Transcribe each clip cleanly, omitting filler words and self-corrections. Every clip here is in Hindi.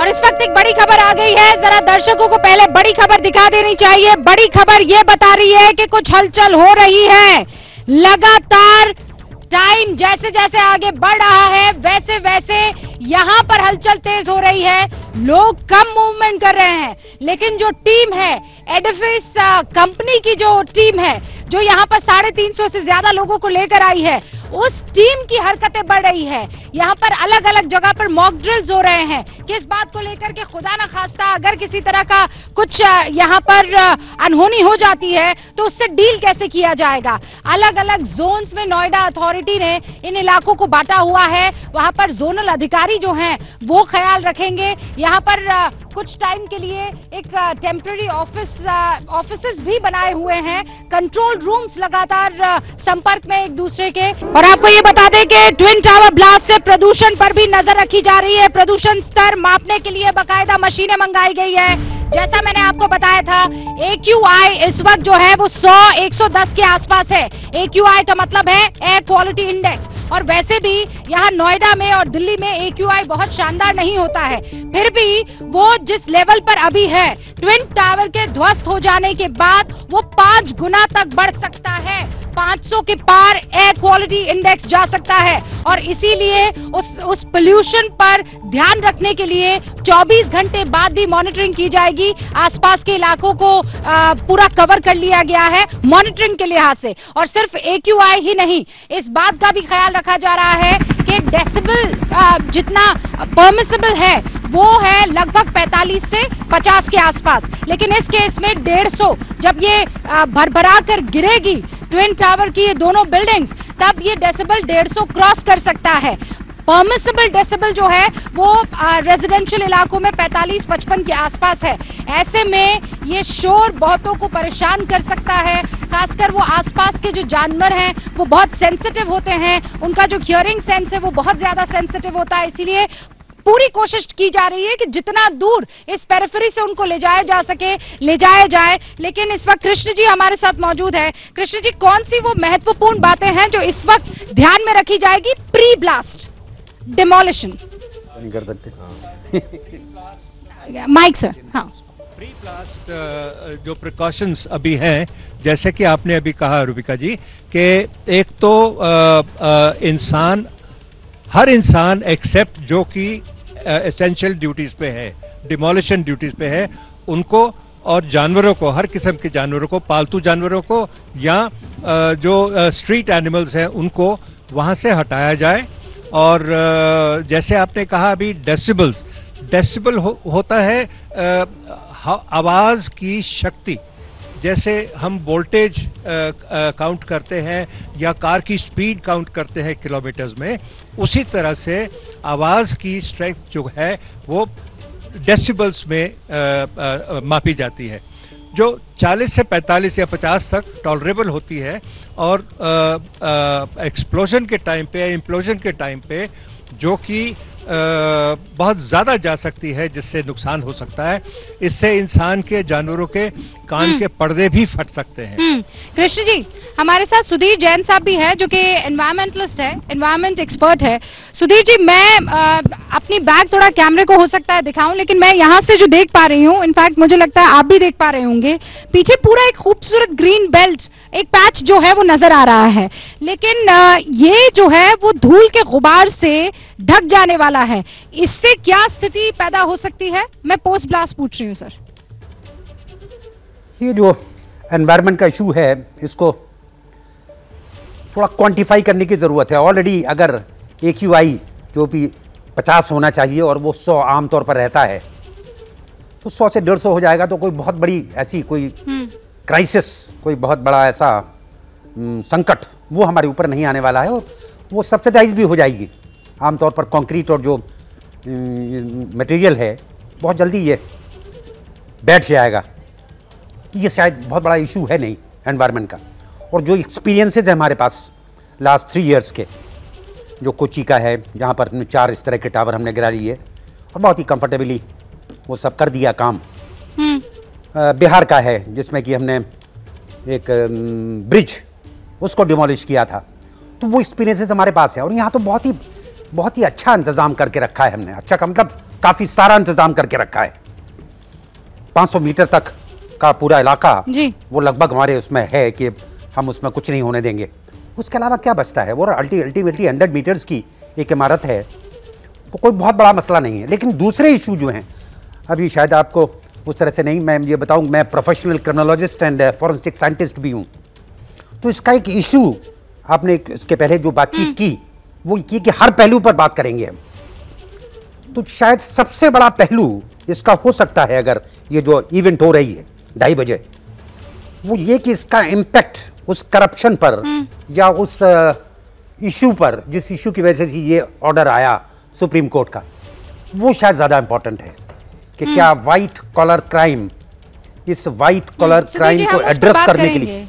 और इस वक्त एक बड़ी खबर आ गई है, जरा दर्शकों को पहले बड़ी खबर दिखा देनी चाहिए। बड़ी खबर ये बता रही है कि कुछ हलचल हो रही है। लगातार टाइम जैसे जैसे आगे बढ़ रहा है वैसे वैसे यहां पर हलचल तेज हो रही है। लोग कम मूवमेंट कर रहे हैं, लेकिन जो टीम है एडिफिस कंपनी की, जो टीम है जो यहां पर 350 से ज्यादा लोगों को लेकर आई है, उस टीम की हरकतें बढ़ रही है। यहां पर अलग अलग जगह पर मॉक ड्रिल्स हो रहे हैं। किस बात को लेकर के खुदा ना खास्ता अगर किसी तरह का कुछ यहां पर अनहोनी हो जाती है तो उससे डील कैसे किया जाएगा। अलग अलग जोन्स में नोएडा अथॉरिटी ने इन इलाकों को बांटा हुआ है। वहां पर जोनल अधिकारी जो हैं वो ख्याल रखेंगे। यहां पर कुछ टाइम के लिए एक टेम्पररी ऑफिसेस भी बनाए हुए हैं। कंट्रोल रूम्स लगातार संपर्क में एक दूसरे के। और आपको ये बता दें कि ट्विन टावर ब्लास्ट से प्रदूषण पर भी नजर रखी जा रही है। प्रदूषण स्तर मापने के लिए बाकायदा मशीनें मंगाई गई है। जैसा मैंने आपको बताया था, AQI इस वक्त जो है वो 100-110 के आसपास है। AQI का मतलब है एयर क्वालिटी इंडेक्स। और वैसे भी यहाँ नोएडा में और दिल्ली में AQI बहुत शानदार नहीं होता है, फिर भी वो जिस लेवल पर अभी है, ट्विन टावर के ध्वस्त हो जाने के बाद वो 5 गुना तक बढ़ सकता है। 500 के पार एयर क्वालिटी इंडेक्स जा सकता है। और इसीलिए उस पोल्यूशन पर ध्यान रखने के लिए 24 घंटे बाद भी मॉनिटरिंग की जाएगी। आसपास के इलाकों को पूरा कवर कर लिया गया है मॉनिटरिंग के लिहाज से। और सिर्फ AQI ही नहीं, इस बात का भी ख्याल रखा जा रहा है कि डेसिबल जितना परमिसिबल है वो है लगभग 45 से 50 के आसपास। लेकिन इस केस में 150, जब ये भरभरा कर गिरेगी ट्विन टावर की ये दोनों बिल्डिंग्स, तब ये डेसिबल 150 क्रॉस कर सकता है। परमिसिबल डेसिबल जो है वो रेजिडेंशियल इलाकों में 45-55 के आसपास है। ऐसे में ये शोर बहुतों को परेशान कर सकता है। खासकर वो आसपास के जो जानवर हैं वो बहुत सेंसिटिव होते हैं, उनका जो हियरिंग सेंस है वो बहुत ज्यादा सेंसिटिव होता है। इसीलिए पूरी कोशिश की जा रही है कि जितना दूर इस पेरिफेरी से उनको ले जाया जा सके ले जाया जाए। लेकिन इस वक्त कृष्ण जी हमारे साथ मौजूद है। कृष्ण जी, कौन सी वो महत्वपूर्ण बातें हैं जो इस वक्त ध्यान में रखी जाएगी प्री ब्लास्ट डिमोलिशन? नहीं कर सकते माइक सर। हाँ, प्री ब्लास्ट जो प्रिकॉशंस अभी हैं, जैसे कि आपने अभी कहा रूबिका जी, कि एक तो हर इंसान एक्सेप्ट जो कि एसेंशियल ड्यूटीज पे है, डिमोलिशन ड्यूटीज पे है, उनको और जानवरों को, हर किस्म के जानवरों को, पालतू जानवरों को या जो स्ट्रीट एनिमल्स हैं उनको वहां से हटाया जाए। और जैसे आपने कहा अभी डेसिबल होता है आवाज की शक्ति। जैसे हम वोल्टेज काउंट करते हैं या कार की स्पीड काउंट करते हैं किलोमीटर्स में, उसी तरह से आवाज की स्ट्रेंथ जो है वो डेसिबल्स में मापी जाती है, जो 40 से 45 या 50 तक टॉलरेबल होती है। और एक्सप्लोजन के टाइम पे या इम्प्लोजन के टाइम पे जो कि बहुत ज्यादा जा सकती है, जिससे नुकसान हो सकता है। इससे इंसान के, जानवरों के कान के पर्दे भी फट सकते हैं। कृष्ण जी, हमारे साथ सुधीर जैन साहब भी है जो कि एनवायरमेंटलिस्ट है, एनवायरमेंट एक्सपर्ट है। सुधीर जी, मैं अपनी बैग थोड़ा कैमरे को हो सकता है दिखाऊं, लेकिन मैं यहाँ से जो देख पा रही हूँ, इनफैक्ट मुझे लगता है आप भी देख पा रहे होंगे, पीछे पूरा एक खूबसूरत ग्रीन बेल्ट, एक पैच जो है वो नजर आ रहा है। लेकिन ये जो है वो धूल के गुबार से ढक जाने वाला है। इससे क्या स्थिति पैदा हो सकती है? मैं पोस्ट ब्लास्ट पूछ रही हूँ सर। ये जो एनवायरनमेंट का इशू है, इसको थोड़ा क्वांटिफाई करने की ज़रूरत है। ऑलरेडी अगर AQI जो भी 50 होना चाहिए और वो 100 आमतौर पर रहता है, तो 100 से 150 हो जाएगा तो कोई बहुत बड़ी ऐसी कोई क्राइसिस, कोई बहुत बड़ा ऐसा संकट वो हमारे ऊपर नहीं आने वाला है। और वो सब्सिडाइज भी हो जाएगी। आमतौर पर कंक्रीट और जो मटेरियल है बहुत जल्दी ये बैठ जाएगा। ये शायद बहुत बड़ा इशू है नहीं एनवायरनमेंट का। और जो एक्सपीरियंसेस है हमारे पास लास्ट 3 इयर्स के, जो कोची का है जहाँ पर 4 इस तरह के टावर हमने गिरा लिए और बहुत ही कंफर्टेबली वो सब कर दिया काम। बिहार का है जिसमें कि हमने एक ब्रिज उसको डिमोलिश किया था। तो वो एक्सपीरियंसेस हमारे पास है। और यहाँ तो बहुत ही अच्छा इंतज़ाम करके रखा है हमने। अच्छा का मतलब काफी सारा इंतजाम करके रखा है। 500 मीटर तक का पूरा इलाका जी। वो लगभग हमारे उसमें है कि हम उसमें कुछ नहीं होने देंगे। उसके अलावा क्या बचता है? वो अल्टीमेटली 100 मीटर्स की एक इमारत है, तो कोई बहुत बड़ा मसला नहीं है। लेकिन दूसरे इशू जो हैं, अभी शायद आपको उस तरह से नहीं मैं ये बताऊं, मैं professional criminologist and forensic scientist भी हूं, तो इसका एक इशू आपने इसके पहले जो बातचीत की वो की कि हर पहलू पर बात करेंगे हम। तो शायद सबसे बड़ा पहलू इसका हो सकता है, अगर ये जो इवेंट हो रही है 2:30 बजे, वो ये कि इसका इम्पैक्ट उस करप्शन पर या उस इशू पर, जिस इशू की वजह से ये ऑर्डर आया सुप्रीम कोर्ट का, वो शायद ज्यादा इंपॉर्टेंट है कि क्या व्हाइट कॉलर क्राइम, इस व्हाइट कॉलर क्राइम को एड्रेस करने के लिए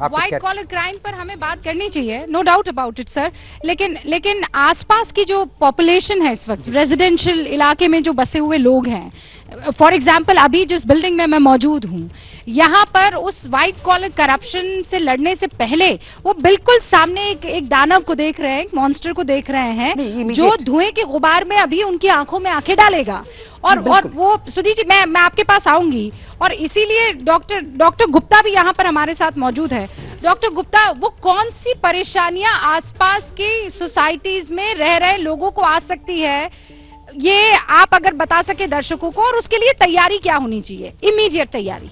व्हाइट कॉलर क्राइम पर हमें बात करनी चाहिए, no doubt about it sir. लेकिन आसपास की जो पॉपुलेशन है इस वक्त, रेजिडेंशियल इलाके में जो बसे हुए लोग हैं, फॉर एग्जाम्पल अभी जिस बिल्डिंग में मैं मौजूद हूं, यहाँ पर उस व्हाइट कॉलर करप्शन से लड़ने से पहले वो बिल्कुल सामने एक दानव को देख रहे हैं, एक मॉन्स्टर को देख रहे हैं, जो धुएं के गुबार में अभी उनकी आंखों में आंखें डालेगा। और वो सुधीर जी, मैं आपके पास आऊंगी, और इसीलिए डॉक्टर गुप्ता भी यहाँ पर हमारे साथ मौजूद है। डॉक्टर गुप्ता, वो कौन सी परेशानियां आसपास की सोसाइटीज में रह रहे लोगों को आ सकती है, ये आप अगर बता सके दर्शकों को, और उसके लिए तैयारी क्या होनी चाहिए, इमीडिएट तैयारी?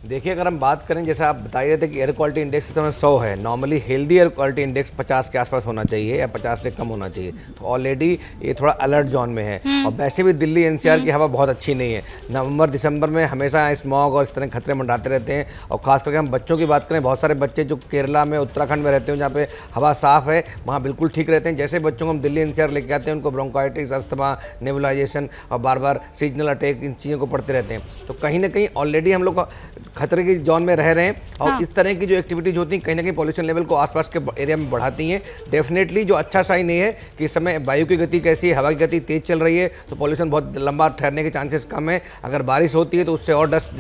देखिए, अगर हम बात करें, जैसा आप बता रहे थे कि एयर क्वालिटी इंडेक्स तो 100 है, normally healthy air quality index 50 के आसपास होना चाहिए या 50 से कम होना चाहिए, तो ऑलरेडी ये थोड़ा अलर्ट जोन में है। और वैसे भी दिल्ली एनसीआर की हवा बहुत अच्छी नहीं है। नवंबर दिसंबर में हमेशा स्मॉग और इस तरह खतरे मंडराते रहते हैं। और खास करके हम बच्चों की बात करें, बहुत सारे बच्चे जो केरला में, उत्तराखंड में रहते हैं, जहाँ पे हवा साफ है, वहाँ बिल्कुल ठीक रहते हैं। जैसे बच्चों को हम दिल्ली एनसीआर लेके आते हैं, उनको ब्रोंकाइटिस, अस्थमा, नेबुलाइजेशन और बार बार सीजनल अटैक, इन चीज़ों को पढ़ते रहते हैं। तो कहीं ना कहीं ऑलरेडी हम लोग खतरे की जोन में रह रहे हैं। और इस तरह की जो एक्टिविटीज होती हैं, कहीं ना कहीं पॉल्यूशन लेवल को आसपास के एरिया में बढ़ाती हैं। डेफिनेटली जो अच्छा साइन ये है कि इस समय वायु की गति कैसी है, हवा की गति तेज चल रही है, तो पॉल्यूशन बहुत लंबा ठहरने के चांसेस कम है। अगर बारिश होती है तो उससे और डस्ट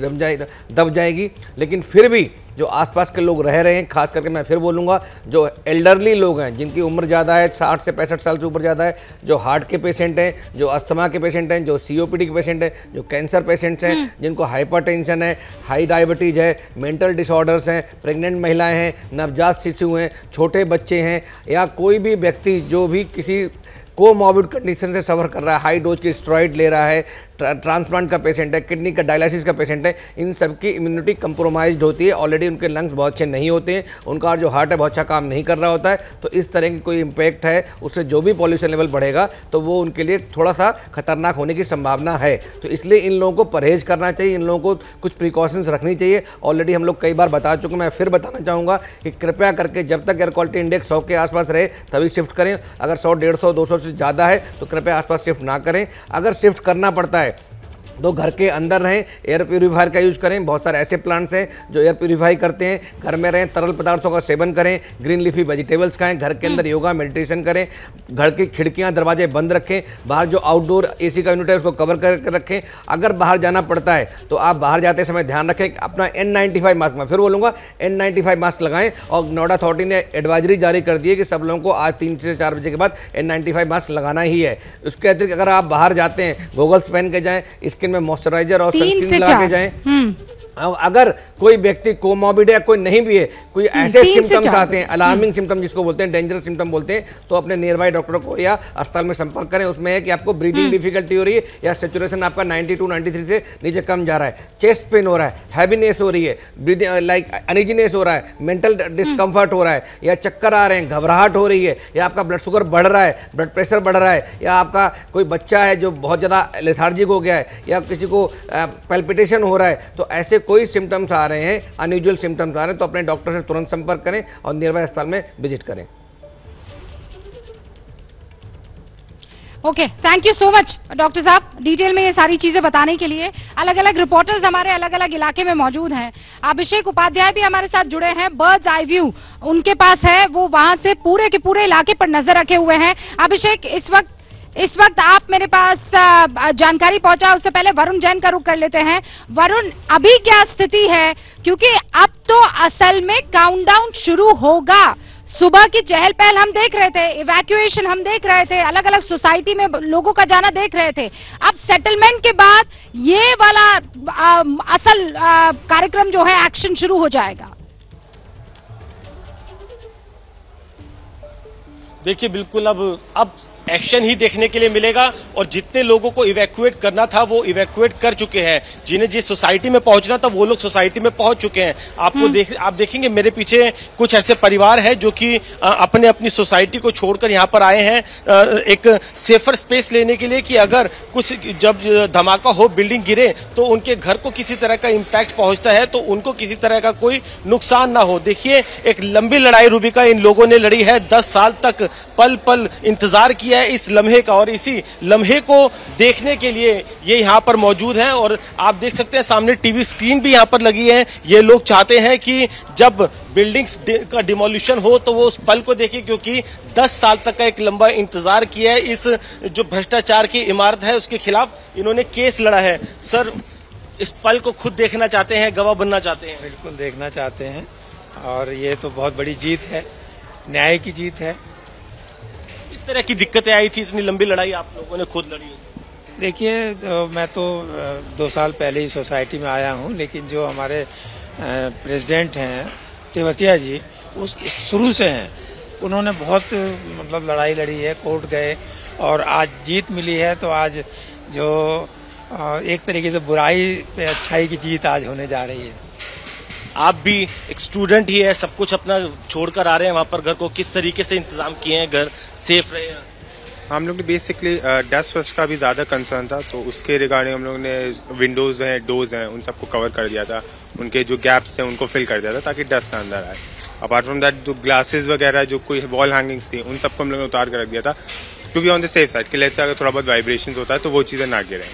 दब जाएगी। लेकिन फिर भी जो आसपास के लोग रह रहे हैं, खास करके मैं फिर बोलूँगा, जो एल्डरली लोग हैं, जिनकी उम्र ज़्यादा है, 60 से 65 साल से ऊपर ज़्यादा है, जो हार्ट के पेशेंट हैं, जो अस्थमा के पेशेंट हैं, जो COPD के पेशेंट हैं, जो कैंसर पेशेंट्स हैं, जिनको हाइपरटेंशन है, हाई डायबिटीज़ है, मेंटल डिसऑर्डर्स हैं, प्रेग्नेंट महिलाएं हैं, नवजात शिशु हैं, छोटे बच्चे हैं, या कोई भी व्यक्ति जो भी किसी कोमॉर्बिड कंडीशन से सफ़र कर रहा है, हाई डोज की स्टेरॉइड ले रहा है, ट्रांसप्लांट का पेशेंट है, किडनी का डायलिसिस का पेशेंट है, इन सब की इम्यूनिटी कंप्रोमाइज्ड होती है। ऑलरेडी उनके लंग्स बहुत अच्छे नहीं होते हैं, उनका जो हार्ट है बहुत अच्छा काम नहीं कर रहा होता है। तो इस तरह की कोई इम्पैक्ट है, उससे जो भी पॉल्यूशन लेवल बढ़ेगा तो वो उनके लिए थोड़ा सा खतरनाक होने की संभावना है। तो इसलिए इन लोगों को परहेज करना चाहिए, इन लोगों को कुछ प्रिकॉशंस रखनी चाहिए। ऑलरेडी हम लोग कई बार बता चुके, मैं फिर बताना चाहूँगा कि कृपया करके जब तक एयर क्वालिटी इंडेक्स 100 के आसपास रहे तभी शिफ्ट करें। अगर 100, 150, 200 से ज़्यादा है तो कृपया आसपास शिफ्ट ना करें। अगर शिफ्ट करना पड़ता है तो घर के अंदर रहें, एयर प्यूरीफायर का यूज़ करें। बहुत सारे ऐसे प्लांट्स हैं जो एयर प्यूरीफाई करते हैं। घर में रहें, तरल पदार्थों का सेवन करें, ग्रीन लीफी वेजिटेबल्स खाएं, घर के अंदर योगा मेडिटेशन करें, घर की खिड़कियां दरवाजे बंद रखें, बाहर जो आउटडोर AC का यूनिट है उसको कवर करके रखें। अगर बाहर जाना पड़ता है तो आप बाहर जाते समय ध्यान रखें अपना N95 मास्क, मैं फिर बोलूँगा N95 मास्क लगाएं। और नोएडा अथॉरिटी ने एडवाइजरी जारी कर दी है कि सब लोगों को आज 3 से 4 बजे के बाद N95 मास्क लगाना ही है। उसके अतिरिक्त अगर आप बाहर जाते हैं, गोगल्स पहन के जाएं, स्किन में मॉइस्चराइजर और सनस्क्रीन लगा के जाएं। अगर कोई व्यक्ति कोमॉर्बिड है, कोई नहीं भी है, कोई ऐसे सिम्टम्स आते हैं, अलार्मिंग सिम्टम जिसको बोलते हैं, डेंजरस सिम्टम बोलते हैं, तो अपने नियर बाई डॉक्टर को या अस्पताल में संपर्क करें। उसमें है कि आपको ब्रीदिंग डिफिकल्टी हो रही है या सेचुरेशन आपका 92, 93 से नीचे कम जा रहा है, चेस्ट पेन हो रहा है, हैवीनेस हो रही है, ब्रीदिंग लाइक अनइजीनेस हो रहा है, मेंटल डिस्कम्फर्ट हो रहा है, या चक्कर आ रहे हैं, घबराहट हो रही है, या आपका ब्लड शुगर बढ़ रहा है, ब्लड प्रेशर बढ़ रहा है, या आपका कोई बच्चा है जो बहुत ज़्यादा लेथार्जिक हो गया है, या किसी को पैल्पिटेशन हो रहा है, तो ऐसे कोई सिम्टम्स आ रहे हैं, अनयूजुअल सिम्टम्स आ रहे हैं, तो अपने डॉक्टर से तुरंत संपर्क करें और नियर बाय अस्पताल में विजिट करें। Okay, thank you so much doctor साहब, डिटेल में ये सारी चीजें बताने के लिए। अलग अलग रिपोर्टर्स हमारे अलग अलग इलाके में मौजूद हैं। अभिषेक उपाध्याय भी हमारे साथ जुड़े हैं, बर्ड्स आई व्यू उनके पास है, वो वहां से पूरे के पूरे इलाके पर नजर रखे हुए हैं। अभिषेक, इस वक्त आप मेरे पास जानकारी पहुंचा, उससे पहले वरुण जैन का रुख कर लेते हैं। वरुण, अभी क्या स्थिति है, क्योंकि अब तो असल में काउंटडाउन शुरू होगा सुबह की चहल पहल हम देख रहे थे, इवैक्यूएशन हम देख रहे थे, अलग अलग सोसाइटी में लोगों का जाना देख रहे थे। अब सेटलमेंट के बाद ये वाला असल कार्यक्रम जो है, एक्शन शुरू हो जाएगा। देखिए बिल्कुल अब एक्शन ही देखने के लिए मिलेगा और जितने लोगों को इवैक्यूएट करना था वो इवैक्यूएट कर चुके हैं। जिन्हें जिस सोसाइटी में पहुंचना था वो लोग सोसाइटी में पहुंच चुके हैं। आप देखेंगे मेरे पीछे कुछ ऐसे परिवार हैं जो कि अपने अपनी सोसाइटी को छोड़कर यहाँ पर आए हैं एक सेफर स्पेस लेने के लिए कि अगर कुछ जब धमाका हो, बिल्डिंग गिरे तो उनके घर को किसी तरह का इम्पैक्ट पहुंचता है तो उनको किसी तरह का कोई नुकसान ना हो। देखिए एक लंबी लड़ाई रूबिका इन लोगों ने लड़ी है, 10 साल तक पल पल इंतजार किया है इस लम्हे का और इसी लम्हे को देखने के लिए ये यहाँ पर मौजूद हैं। और आप देख सकते हैं सामने टीवी स्क्रीन भी यहाँ पर लगी है। ये लोग चाहते हैं कि जब बिल्डिंग्स का डिमोलिशन हो तो वो उस पल को देखें, क्योंकि 10 साल तक का एक लंबा इंतजार किया है। इस जो भ्रष्टाचार की इमारत है उसके खिलाफ इन्होंने केस लड़ा है। सर, इस पल को खुद देखना चाहते हैं, गवाह बनना चाहते हैं? बिल्कुल देखना चाहते हैं और ये तो बहुत बड़ी जीत है, न्याय की जीत है। इस तरह की दिक्कतें आई थी, इतनी लंबी लड़ाई आप लोगों ने खुद लड़ी? देखिए मैं तो 2 साल पहले ही सोसाइटी में आया हूँ, लेकिन जो हमारे प्रेसिडेंट हैं तेवतिया जी, उस शुरू से हैं। उन्होंने बहुत मतलब लड़ाई लड़ी है, कोर्ट गए और आज जीत मिली है। तो आज जो एक तरीके से बुराई पे अच्छाई की जीत आज होने जा रही है। आप भी एक स्टूडेंट ही है, सब कुछ अपना छोड़कर आ रहे हैं वहाँ पर घर को, किस तरीके से इंतजाम किए हैं, घर सेफ रहे हैं? हम लोग ने बेसिकली डस्ट वस्ट का भी ज़्यादा कंसर्न था तो उसके रिगार्डिंग हम लोग ने विंडोज़ हैं, डोर्स हैं, उन सबको कवर कर दिया था। उनके जो गैप्स हैं उनको फिल कर दिया था ताकि डस्ट ना अंदर आए। अपार्ट फ्रॉम दैट जो ग्लासेस वगैरह जो कोई वॉल हैंगिंग्स थी उन सबको हम लोग ने उतार कर रख दिया था, क्योंकि ऑन द सेफ साइड कि लेट्स से अगर थोड़ा बहुत वाइब्रेशन होता है तो वो चीज़ें ना गिरें।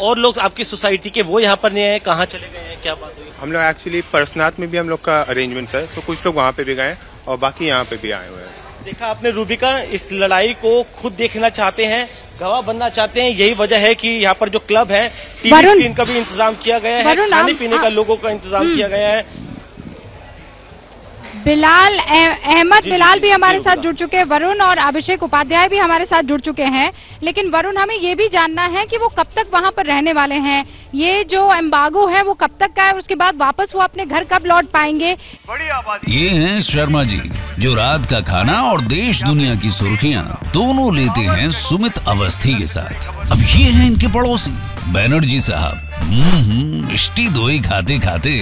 और लोग आपकी सोसाइटी के वो यहाँ पर नहीं आए, कहाँ चले गए हैं, क्या बात हुई? हम लोग एक्चुअली परसनाथ में भी हम लोग का अरेंजमेंट्स है, तो कुछ लोग वहाँ पे भी गए और बाकी यहाँ पे भी आए हुए हैं। देखा आपने रूबिका, इस लड़ाई को खुद देखना चाहते हैं, गवाह बनना चाहते हैं। यही वजह है कि यहाँ पर जो क्लब है, टीवी स्क्रीन का भी इंतजाम किया गया है, खाने पीने का लोगों का इंतजाम किया गया है। बिलाल अहमद बिलाल भी हमारे साथ जुड़ चुके हैं, वरुण और अभिषेक उपाध्याय भी हमारे साथ जुड़ चुके हैं। लेकिन वरुण, हमें ये भी जानना है कि वो कब तक वहां पर रहने वाले हैं, ये जो एम्बार्गो है वो कब तक का है, उसके बाद वापस वो अपने घर कब लौट पाएंगे? ये हैं शर्मा जी, जो रात का खाना और देश दुनिया की सुर्खियां दोनों लेते हैं सुमित अवस्थी के साथ। अब ये हैं इनके पड़ोसी बैनर्जी साहब। मिष्टी दोई खाते खाते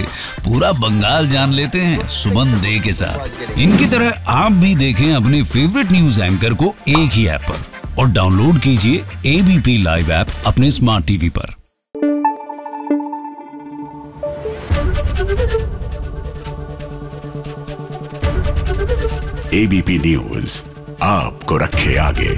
पूरा बंगाल जान लेते हैं सुमन दे के साथ। इनकी तरह आप भी देखें अपने फेवरेट न्यूज एंकर को एक ही ऐप पर और डाउनलोड कीजिए एबीपी लाइव ऐप अपने स्मार्ट टीवी पर। एबीपी न्यूज आपको रखे आगे।